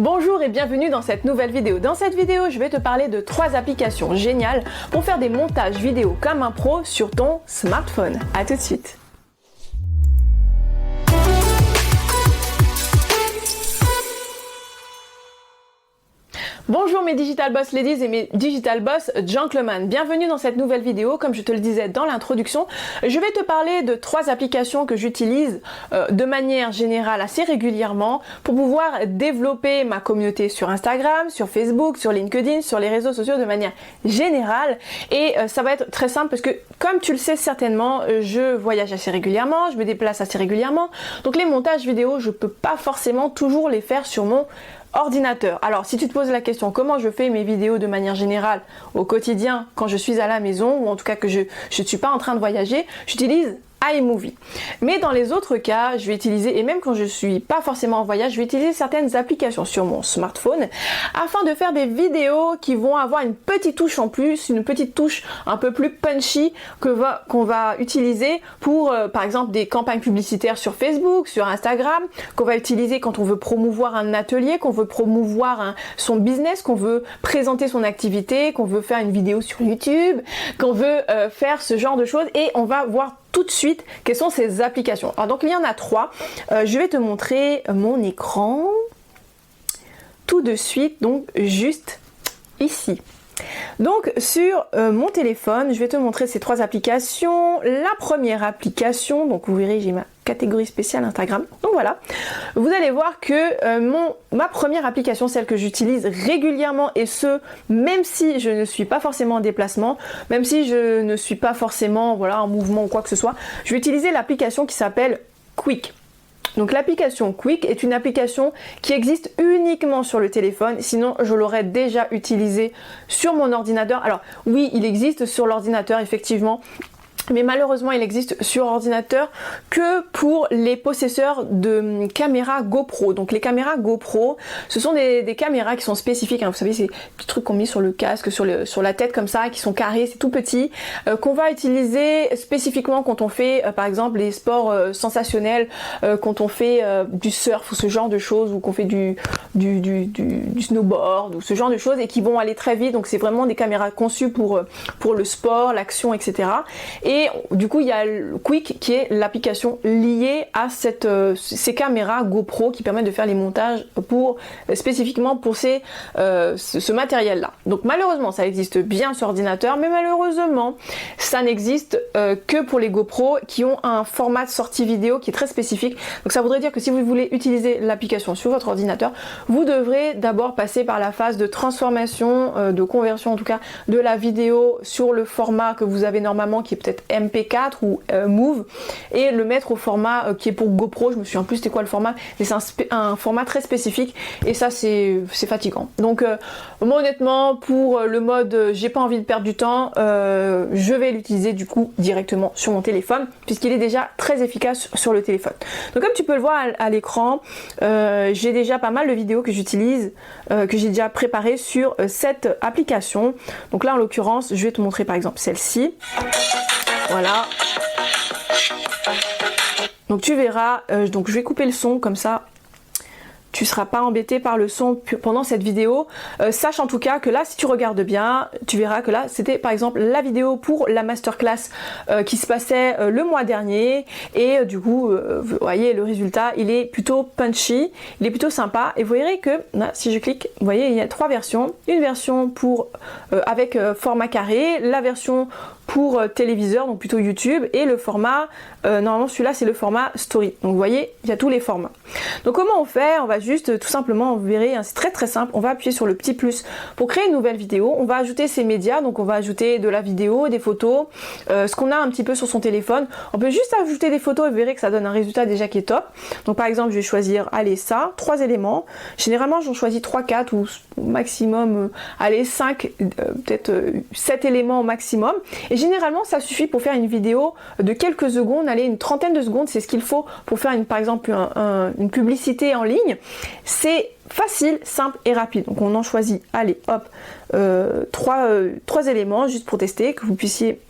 Bonjour et bienvenue dans cette nouvelle vidéo. Dans cette vidéo, je vais te parler de 3 applications géniales pour faire des montages vidéo comme un pro sur ton smartphone. A tout de suite. Bonjour mes Digital Boss Ladies et mes Digital Boss Gentlemen, bienvenue dans cette nouvelle vidéo. Comme je te le disais dans l'introduction, je vais te parler de 3 applications que j'utilise de manière générale assez régulièrement pour pouvoir développer ma communauté sur Instagram, sur Facebook, sur LinkedIn, sur les réseaux sociaux de manière générale. Et ça va être très simple parce que comme tu le sais certainement, je voyage assez régulièrement, je me déplace assez régulièrement. Donc les montages vidéo, je peux pas forcément toujours les faire sur mon ordinateur. Alors si tu te poses la question comment je fais mes vidéos de manière générale au quotidien quand je suis à la maison ou en tout cas que je ne suis pas en train de voyager, j'utilise iMovie. Mais dans les autres cas, je vais utiliser, et même quand je suis pas forcément en voyage, je vais utiliser certaines applications sur mon smartphone afin de faire des vidéos qui vont avoir une petite touche en plus, une petite touche un peu plus punchy qu'on va utiliser pour par exemple des campagnes publicitaires sur Facebook, sur Instagram, qu'on va utiliser quand on veut promouvoir un atelier, qu'on veut promouvoir son business, qu'on veut présenter son activité, qu'on veut faire une vidéo sur YouTube, qu'on veut faire ce genre de choses, et on va voir tout de suite quelles sont ces applications. Alors donc il y en a 3, je vais te montrer mon écran tout de suite, donc juste ici. Donc sur mon téléphone, je vais te montrer ces 3 applications. La première application, donc vous verrez j'ai ma catégorie spéciale Instagram. Donc voilà, vous allez voir que ma première application, celle que j'utilise régulièrement, et ce même si je ne suis pas forcément en déplacement, même si je ne suis pas forcément en mouvement ou quoi que ce soit, je vais utiliser l'application qui s'appelle Quik. Donc l'application Quik est une application qui existe uniquement sur le téléphone, sinon je l'aurais déjà utilisée sur mon ordinateur. Alors oui, il existe sur l'ordinateur effectivement, mais malheureusement il existe sur ordinateur que pour les possesseurs de caméras GoPro. Donc les caméras GoPro, ce sont des caméras qui sont spécifiques, hein. Vous savez, ces petits trucs qu'on met sur le casque, sur la tête comme ça, qui sont carrés, c'est tout petit, qu'on va utiliser spécifiquement quand on fait par exemple les sports sensationnels, quand on fait du surf ou ce genre de choses, ou qu'on fait du snowboard ou ce genre de choses, et qui vont aller très vite. Donc c'est vraiment des caméras conçues pour le sport, l'action, etc. Et du coup il y a le Quik qui est l'application liée à ces caméras GoPro qui permettent de faire les montages spécifiquement pour ce matériel là. Donc malheureusement ça existe bien sur ordinateur, mais malheureusement ça n'existe que pour les GoPro qui ont un format de sortie vidéo qui est très spécifique. Donc ça voudrait dire que si vous voulez utiliser l'application sur votre ordinateur, vous devrez d'abord passer par la phase de transformation, de conversion en tout cas, de la vidéo sur le format que vous avez normalement, qui est peut-être MP4 ou Move, et le mettre au format qui est pour GoPro. Je me souviens plus c'était quoi le format, mais c'est un format très spécifique, et ça c'est fatigant. Donc moi honnêtement, pour le mode j'ai pas envie de perdre du temps, je vais l'utiliser du coup directement sur mon téléphone, puisqu'il est déjà très efficace sur le téléphone. Donc comme tu peux le voir à l'écran, j'ai déjà pas mal de vidéos que j'utilise, que j'ai déjà préparées sur cette application. Donc là en l'occurrence, je vais te montrer par exemple celle-ci. Voilà. Donc tu verras, donc je vais couper le son comme ça tu seras pas embêté par le son pendant cette vidéo. Sache en tout cas que là, si tu regardes bien, tu verras que là c'était par exemple la vidéo pour la masterclass qui se passait le mois dernier, et du coup vous voyez le résultat, il est plutôt punchy, il est plutôt sympa, et vous verrez que là, si je clique, vous voyez il y a 3 versions, une version pour avec format carré, la version pour téléviseur, donc plutôt YouTube, et le format, normalement celui-là c'est le format story. Donc vous voyez, il y a tous les formats. Donc comment on fait? On va juste tout simplement, vous verrez, hein, c'est très très simple, on va appuyer sur le petit plus pour créer une nouvelle vidéo, on va ajouter ses médias, donc on va ajouter de la vidéo, des photos, ce qu'on a un petit peu sur son téléphone. On peut juste ajouter des photos et vous verrez que ça donne un résultat déjà qui est top. Donc par exemple je vais choisir, allez ça, 3 éléments, généralement j'en choisis 3, 4 ou au maximum, allez 5, peut-être 7 éléments au maximum, et généralement ça suffit pour faire une vidéo de quelques secondes, allez une trentaine de secondes, c'est ce qu'il faut pour faire par exemple une publicité en ligne. C'est facile, simple et rapide. Donc on en choisit, allez hop, 3 éléments juste pour tester, que vous puissiez...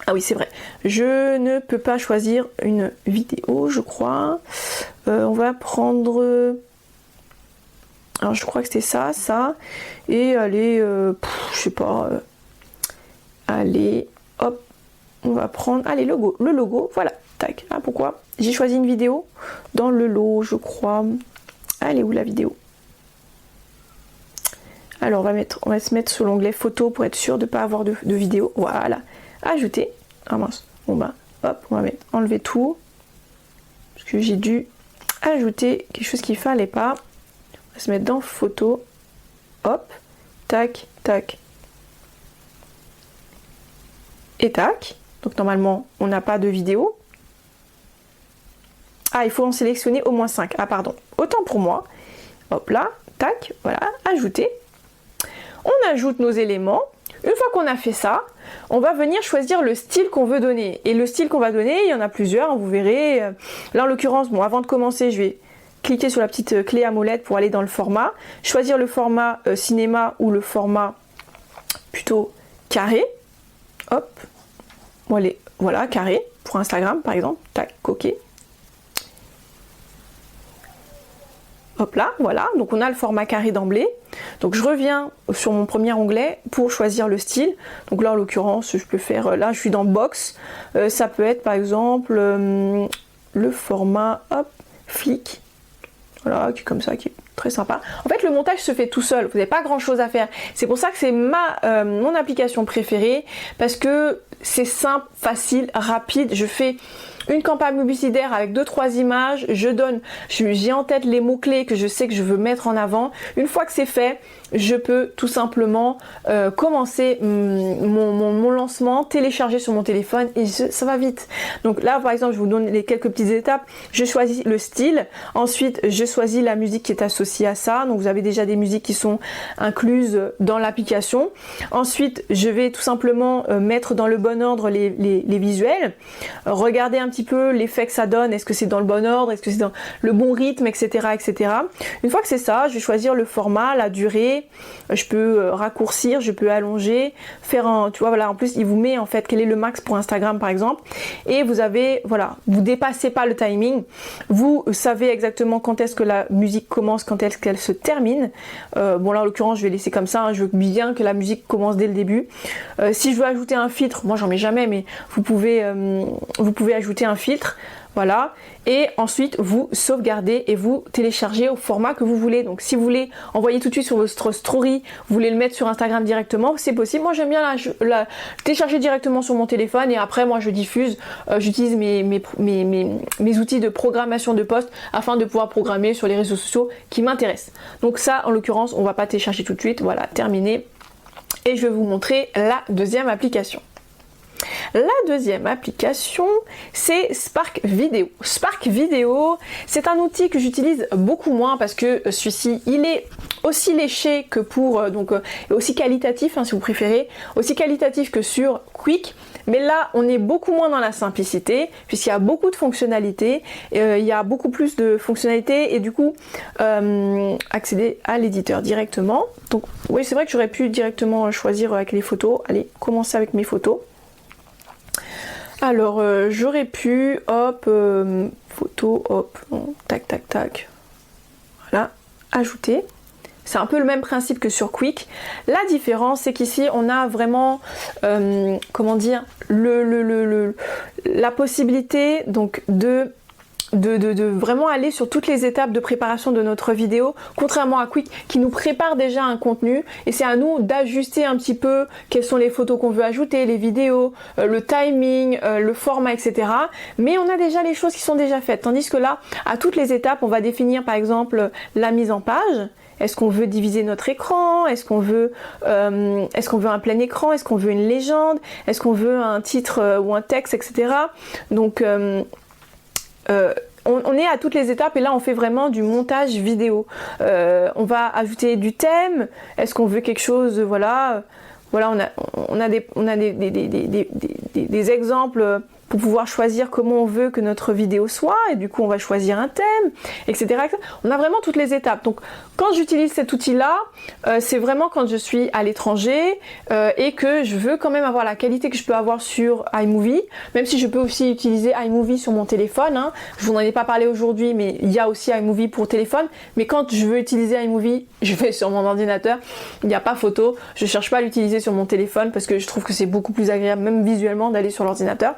Ah oui c'est vrai, je ne peux pas choisir une vidéo je crois. On va prendre... Alors je crois que c'était ça. Et allez, je sais pas. Allez, hop, on va prendre, allez, le logo, voilà, tac. Ah, pourquoi? J'ai choisi une vidéo dans le lot, je crois. Allez, où la vidéo? Alors on va se mettre sur l'onglet photo pour être sûr de ne pas avoir de vidéo. Voilà, ajouter. Ah mince, bon bah, hop, on va mettre enlever tout. Parce que j'ai dû ajouter quelque chose qu'il fallait pas. On va se mettre dans photo. Hop, tac, tac. Et tac. Donc normalement, on n'a pas de vidéo. Ah, il faut en sélectionner au moins 5. Ah pardon, autant pour moi. Hop là, tac, voilà, ajouter. On ajoute nos éléments. Une fois qu'on a fait ça, on va venir choisir le style qu'on veut donner. Et le style qu'on va donner, il y en a plusieurs, vous verrez. Là en l'occurrence, bon, avant de commencer, je vais cliquer sur la petite clé à molette pour aller dans le format. Choisir le format cinéma ou le format plutôt carré. Hop. Bon, allez, voilà, carré. Pour Instagram par exemple. Tac, OK. Hop là, voilà, donc on a le format carré d'emblée. Donc je reviens sur mon premier onglet pour choisir le style. Donc là en l'occurrence, je peux faire, là je suis dans box. Ça peut être par exemple le format, hop, flic. Voilà, qui est comme ça, qui est très sympa. En fait, le montage se fait tout seul, vous n'avez pas grand chose à faire. C'est pour ça que c'est mon application préférée, parce que c'est simple, facile, rapide. Je fais une campagne publicitaire avec 2-3 images, j'ai en tête les mots-clés que je sais que je veux mettre en avant. Une fois que c'est fait, je peux tout simplement commencer mon lancement, télécharger sur mon téléphone et ça va vite. Donc là par exemple, je vous donne les quelques petites étapes. Je choisis le style, ensuite je choisis la musique qui est associée à ça. Donc vous avez déjà des musiques qui sont incluses dans l'application. Ensuite, je vais tout simplement mettre dans le bon ordre les visuels, regarder un petit peu l'effet que ça donne, est-ce que c'est dans le bon ordre, est-ce que c'est dans le bon rythme, etc., etc. Une fois que c'est ça, je vais choisir le format, la durée, je peux raccourcir, je peux allonger, faire un, tu vois, voilà, en plus il vous met en fait quel est le max pour Instagram par exemple, et vous avez, voilà, vous dépassez pas le timing, vous savez exactement quand est-ce que la musique commence, quand est-ce qu'elle se termine. Bon là en l'occurrence je vais laisser comme ça, hein, je veux bien que la musique commence dès le début. Si je veux ajouter un filtre, moi j'en mets jamais, mais vous pouvez ajouter un filtre, voilà, et ensuite vous sauvegardez et vous téléchargez au format que vous voulez. Donc si vous voulez envoyer tout de suite sur votre story, vous voulez le mettre sur Instagram directement, c'est possible. Moi j'aime bien la télécharger directement sur mon téléphone et après moi je diffuse, j'utilise mes outils de programmation de posts afin de pouvoir programmer sur les réseaux sociaux qui m'intéressent. Donc ça en l'occurrence on va pas télécharger tout de suite, voilà, terminé. Et je vais vous montrer la deuxième application. La deuxième application, c'est Spark Video. Spark Video, c'est un outil que j'utilise beaucoup moins parce que celui-ci, il est aussi léché que pour, aussi qualitatif, hein, si vous préférez, aussi qualitatif que sur Quik. Mais là, on est beaucoup moins dans la simplicité, puisqu'il y a beaucoup de fonctionnalités, il y a beaucoup plus de fonctionnalités, et du coup, accéder à l'éditeur directement. Donc, oui, c'est vrai que j'aurais pu directement choisir avec les photos. Allez, commencer avec mes photos. Alors, j'aurais pu, hop, photo, hop, tac, tac, tac. Voilà, ajouter. C'est un peu le même principe que sur Quik. La différence, c'est qu'ici, on a vraiment, comment dire, la possibilité donc de vraiment aller sur toutes les étapes de préparation de notre vidéo, contrairement à Quik qui nous prépare déjà un contenu et c'est à nous d'ajuster un petit peu quelles sont les photos qu'on veut ajouter, les vidéos, le timing, le format, etc. Mais on a déjà les choses qui sont déjà faites, tandis que là, à toutes les étapes, on va définir par exemple la mise en page. Est-ce qu'on veut diviser notre écran? Est-ce qu'on veut un plein écran? Est-ce qu'on veut une légende? Est-ce qu'on veut un titre ou un texte, etc. Donc on est à toutes les étapes et là on fait vraiment du montage vidéo. On va ajouter du thème. Est-ce qu'on veut quelque chose, voilà, on a des exemples pour pouvoir choisir comment on veut que notre vidéo soit, et du coup on va choisir un thème, etc. On a vraiment toutes les étapes. Donc quand j'utilise cet outil-là, c'est vraiment quand je suis à l'étranger et que je veux quand même avoir la qualité que je peux avoir sur iMovie, même si je peux aussi utiliser iMovie sur mon téléphone, hein. Je vous en ai pas parlé aujourd'hui, mais il y a aussi iMovie pour téléphone, mais quand je veux utiliser iMovie, je vais sur mon ordinateur, il n'y a pas photo, je cherche pas à l'utiliser sur mon téléphone parce que je trouve que c'est beaucoup plus agréable, même visuellement, d'aller sur l'ordinateur.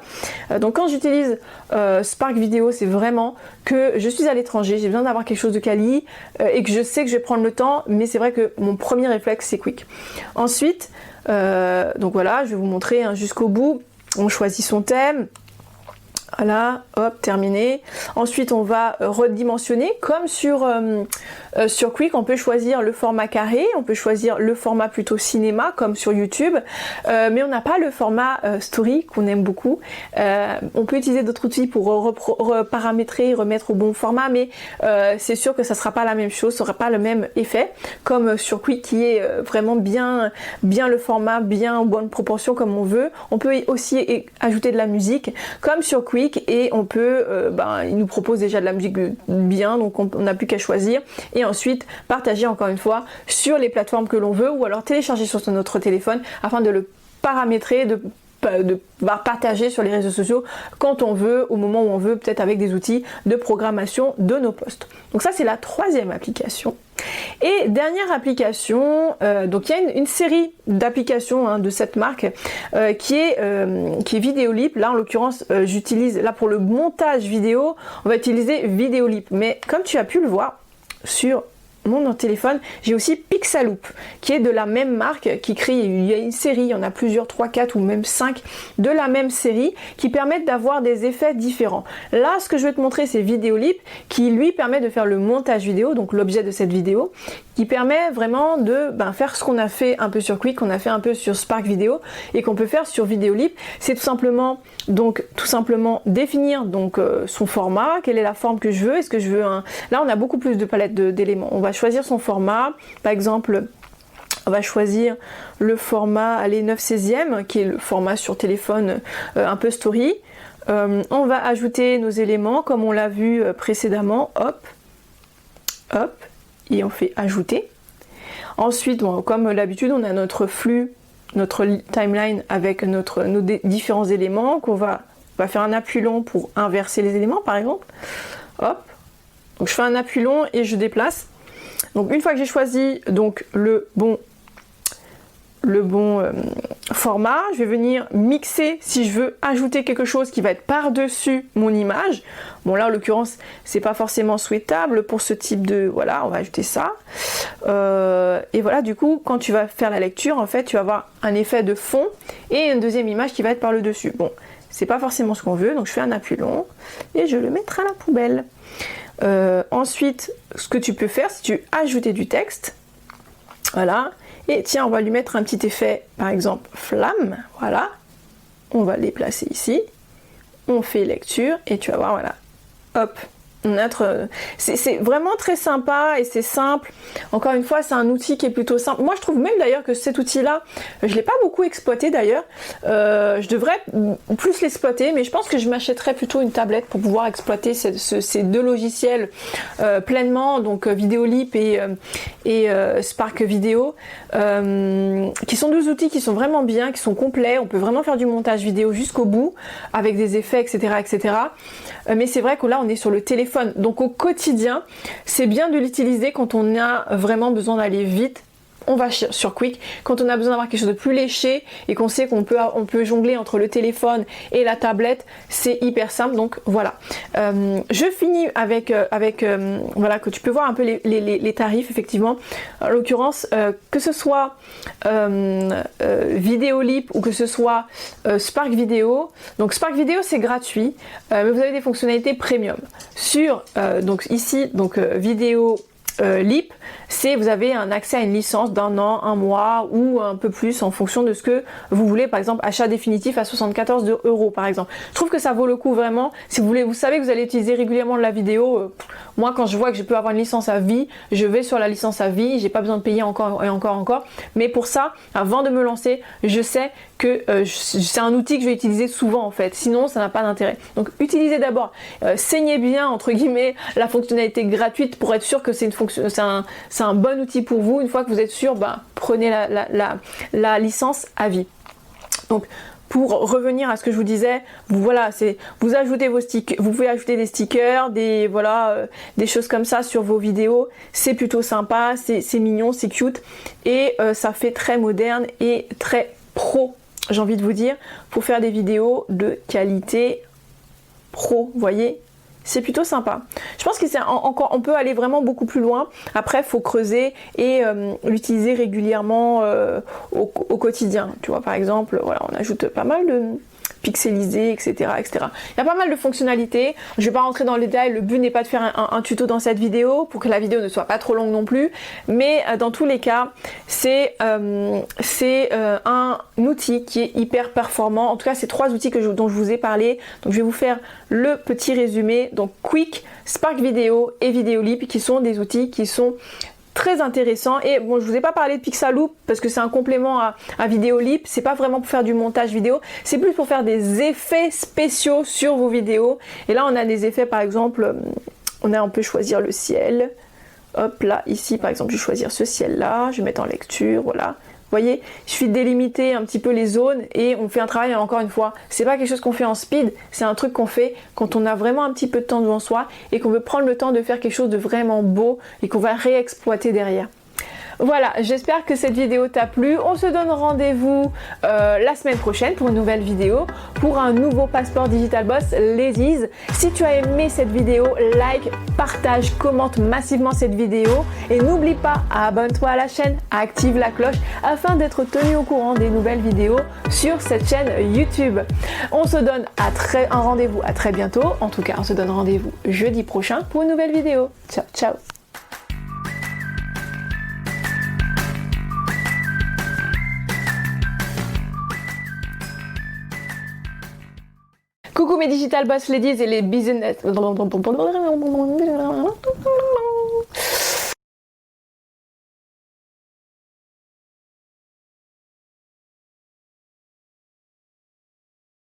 Donc quand j'utilise Spark Video, c'est vraiment que je suis à l'étranger, j'ai besoin d'avoir quelque chose de quali et que je sais que je vais prendre le temps, mais c'est vrai que mon premier réflexe c'est Quick. Ensuite, donc voilà, je vais vous montrer hein, jusqu'au bout. On choisit son thème. Voilà, hop, terminé. Ensuite, on va redimensionner. Comme sur Quick, on peut choisir le format carré, on peut choisir le format plutôt cinéma, comme sur YouTube, mais on n'a pas le format story, qu'on aime beaucoup. On peut utiliser d'autres outils pour paramétrer, remettre au bon format, mais c'est sûr que ça ne sera pas la même chose, ça n'aura pas le même effet, comme sur Quick, qui est vraiment bien le format, bien en bonne proportion, comme on veut. On peut aussi ajouter de la musique, comme sur Quick, et on peut, il nous propose déjà de la musique bien, donc on n'a plus qu'à choisir, et ensuite partager encore une fois sur les plateformes que l'on veut, ou alors télécharger sur notre téléphone afin de le paramétrer, de partager sur les réseaux sociaux quand on veut, au moment où on veut, peut-être avec des outils de programmation de nos posts. Donc ça c'est la troisième application. Et dernière application, donc il y a une série d'applications hein, de cette marque qui est Videolip. Là en l'occurrence j'utilise, là pour le montage vidéo, on va utiliser Videolip, mais comme tu as pu le voir sur mon téléphone, j'ai aussi Pixaloop qui est de la même marque, qui crée, il y a une série, il y en a plusieurs, 3, 4 ou même 5 de la même série qui permettent d'avoir des effets différents. Là ce que je vais te montrer c'est Videolip qui lui permet de faire le montage vidéo, donc l'objet de cette vidéo, qui permet vraiment de faire ce qu'on a fait un peu sur Quick, qu'on a fait un peu sur Spark Video et qu'on peut faire sur Videolip. C'est tout simplement définir donc son format, quelle est la forme que je veux, est-ce que je veux un... Là on a beaucoup plus de palettes d'éléments. On va choisir son format, par exemple on va choisir le format 9/16, qui est le format sur téléphone un peu story. On va ajouter nos éléments comme on l'a vu précédemment, hop, hop, et on fait ajouter. Ensuite, comme d'habitude, on a notre flux, notre timeline avec nos différents éléments qu'on va faire un appui long pour inverser les éléments par exemple. Hop, donc je fais un appui long et je déplace. Donc une fois que j'ai choisi donc le bon format, je vais venir mixer si je veux ajouter quelque chose qui va être par-dessus mon image. Bon là en l'occurrence c'est pas forcément souhaitable pour ce type de... Voilà, on va ajouter ça. Et voilà, du coup quand tu vas faire la lecture, en fait tu vas avoir un effet de fond et une deuxième image qui va être par le dessus. Bon, c'est pas forcément ce qu'on veut, donc je fais un appui long et je le mettrai à la poubelle. Ensuite, ce que tu peux faire, si tu veux ajouter du texte, voilà, et tiens, on va lui mettre un petit effet, par exemple, flamme, voilà, on va les placer ici, on fait lecture, et tu vas voir, voilà, hop, c'est vraiment très sympa et c'est simple. Encore une fois, c'est un outil qui est plutôt simple. Moi, je trouve même d'ailleurs que cet outil-là, je l'ai pas beaucoup exploité d'ailleurs. Je devrais plus l'exploiter, mais je pense que je m'achèterais plutôt une tablette pour pouvoir exploiter ces deux logiciels pleinement, donc Videolip et Spark Video, qui sont deux outils qui sont vraiment bien, qui sont complets. On peut vraiment faire du montage vidéo jusqu'au bout avec des effets, etc., etc. Mais c'est vrai que là, on est sur le téléphone. Donc au quotidien, c'est bien de l'utiliser quand on a vraiment besoin d'aller vite. On va sur Quick. Quand on a besoin d'avoir quelque chose de plus léché et qu'on sait qu'on peut jongler entre le téléphone et la tablette, c'est hyper simple. Donc voilà. Je finis avec voilà, que tu peux voir un peu les tarifs effectivement. En l'occurrence, que ce soit Videolip ou que ce soit Spark Video. Donc Spark Video c'est gratuit, mais vous avez des fonctionnalités premium. Sur donc ici Videolip, vous avez un accès à une licence d'1 an, 1 mois ou un peu plus en fonction de ce que vous voulez. Par exemple, achat définitif à 74 € par exemple. Je trouve que ça vaut le coup vraiment. Si vous savez que vous allez utiliser régulièrement de la vidéo, moi quand je vois que je peux avoir une licence à vie, je vais sur la licence à vie, j'ai pas besoin de payer encore et encore. Mais pour ça, avant de me lancer, je sais que c'est un outil que je vais utiliser souvent en fait, sinon ça n'a pas d'intérêt. Donc utilisez d'abord, saignez bien entre guillemets la fonctionnalité gratuite pour être sûr que c'est un bon outil pour vous. Une fois que vous êtes sûr, prenez la licence à vie. Donc pour revenir à ce que je vous disais, vous ajoutez vos stickers, vous pouvez ajouter des stickers, des choses comme ça sur vos vidéos. C'est plutôt sympa, c'est mignon, c'est cute et ça fait très moderne et très pro, j'ai envie de vous dire, pour faire des vidéos de qualité pro, vous voyez. C'est plutôt sympa. Je pense on peut aller vraiment beaucoup plus loin. Après, il faut creuser et l'utiliser régulièrement au quotidien. Tu vois, par exemple, voilà, on ajoute pas mal de pixelisé, etc., etc. Il y a pas mal de fonctionnalités. Je ne vais pas rentrer dans les détails. Le but n'est pas de faire un tuto dans cette vidéo pour que la vidéo ne soit pas trop longue non plus. Mais dans tous les cas, c'est un outil qui est hyper performant. En tout cas, c'est 3 outils dont je vous ai parlé. Donc, je vais vous faire le petit résumé. Donc, Quik, Spark Video et Videolip qui sont des outils qui sont très intéressant. Et bon, je vous ai pas parlé de Pixaloop parce que c'est un complément à Videolip. C'est pas vraiment pour faire du montage vidéo, c'est plus pour faire des effets spéciaux sur vos vidéos. Et là, on a des effets, par exemple, on peut choisir le ciel. Hop là, ici par exemple, je vais choisir ce ciel là, je vais mettre en lecture, voilà. Vous voyez, il suffit de délimiter un petit peu les zones et on fait un travail, encore une fois, c'est pas quelque chose qu'on fait en speed, c'est un truc qu'on fait quand on a vraiment un petit peu de temps devant soi et qu'on veut prendre le temps de faire quelque chose de vraiment beau et qu'on va réexploiter derrière. Voilà, j'espère que cette vidéo t'a plu. On se donne rendez-vous la semaine prochaine pour une nouvelle vidéo, pour un nouveau passeport Digital Boss Ladies. Si tu as aimé cette vidéo, like, partage, commente massivement cette vidéo et n'oublie pas, abonne-toi à la chaîne, active la cloche afin d'être tenu au courant des nouvelles vidéos sur cette chaîne YouTube. On se donne un rendez-vous à très bientôt. En tout cas, on se donne rendez-vous jeudi prochain pour une nouvelle vidéo. Ciao, ciao! Coucou mes Digital Boss Ladies et les business...